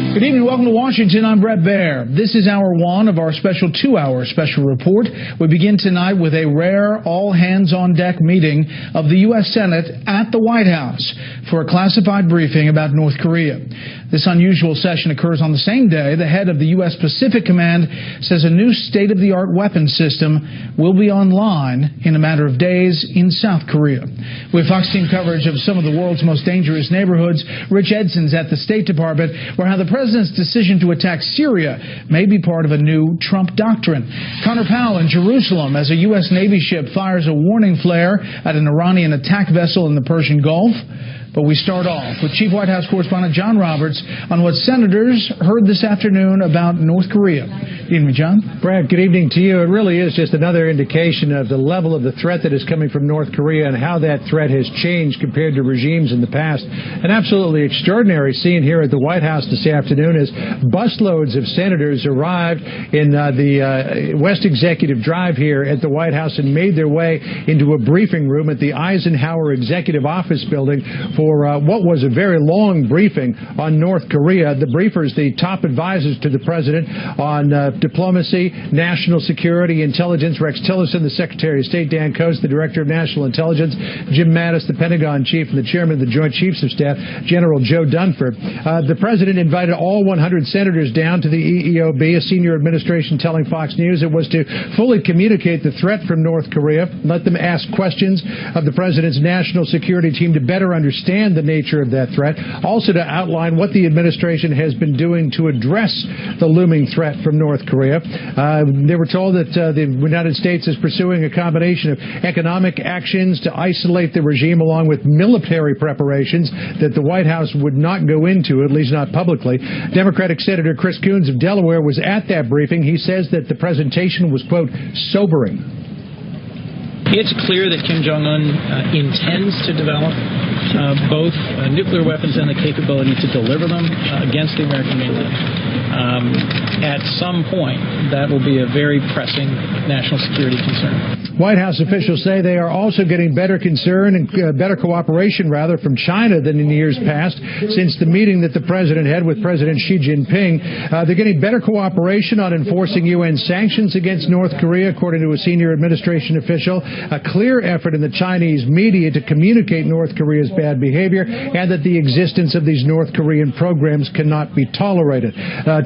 Good evening. Welcome to Washington. I'm Brett Baer. This is hour one of our special 2-hour special report. We begin tonight with a rare all-hands-on-deck meeting of the U.S. Senate at the White House for a classified briefing about North Korea. This unusual session occurs on the same day the head of the U.S. Pacific Command says a new state-of-the-art weapons system will be online in a matter of days in South Korea. We have Fox team coverage of some of the world's most dangerous neighborhoods. Rich Edson's at the State Department, where how the president's decision to attack Syria may be part of a new Trump doctrine. Connor Powell in Jerusalem as a U.S. Navy ship fires a warning flare at an Iranian attack vessel in the Persian Gulf. But we start off with Chief White House Correspondent John Roberts on what senators heard this afternoon about North Korea. Good evening, John. Brad, good evening to you. It really is just another indication of the level of the threat that is coming from North Korea and how that threat has changed compared to regimes in the past. An absolutely extraordinary scene here at the White House this afternoon as busloads of senators arrived in the West Executive Drive here at the White House and made their way into a briefing room at the Eisenhower Executive Office Building for what was a very long briefing on North Korea. The briefers, the top advisors to the president on diplomacy, national security, intelligence, Rex Tillerson, the Secretary of State, Dan Coats, the Director of National Intelligence, Jim Mattis, the Pentagon Chief, and the Chairman of the Joint Chiefs of Staff, General Joe Dunford. The president invited all 100 senators down to the EEOB, a senior administration telling Fox News it was to fully communicate the threat from North Korea, let them ask questions of the president's national security team to better understand the nature of that threat, also to outline what the administration has been doing to address the looming threat from North Korea. They were told that the United States is pursuing a combination of economic actions to isolate the regime along with military preparations that the White House would not go into, at least not publicly. Democratic Senator Chris Coons of Delaware was at that briefing. He says that the presentation was, quote, sobering. It's clear that Kim Jong-un intends to develop both nuclear weapons and the capability to deliver them against the American mainland. At some point, that will be a very pressing national security concern. White House officials say they are also getting better concern and better cooperation, rather, from China than in years past. Since the meeting that the president had with President Xi Jinping, they're getting better cooperation on enforcing UN sanctions against North Korea, according to a senior administration official. A clear effort in the Chinese media to communicate North Korea's bad behavior and that the existence of these North Korean programs cannot be tolerated.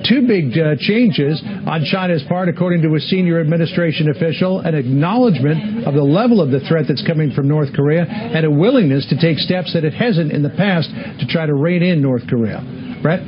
Two big changes on China's part, according to a senior administration official: an acknowledgement of the level of the threat that's coming from North Korea and a willingness to take steps that it hasn't in the past to try to rein in North Korea. Brett?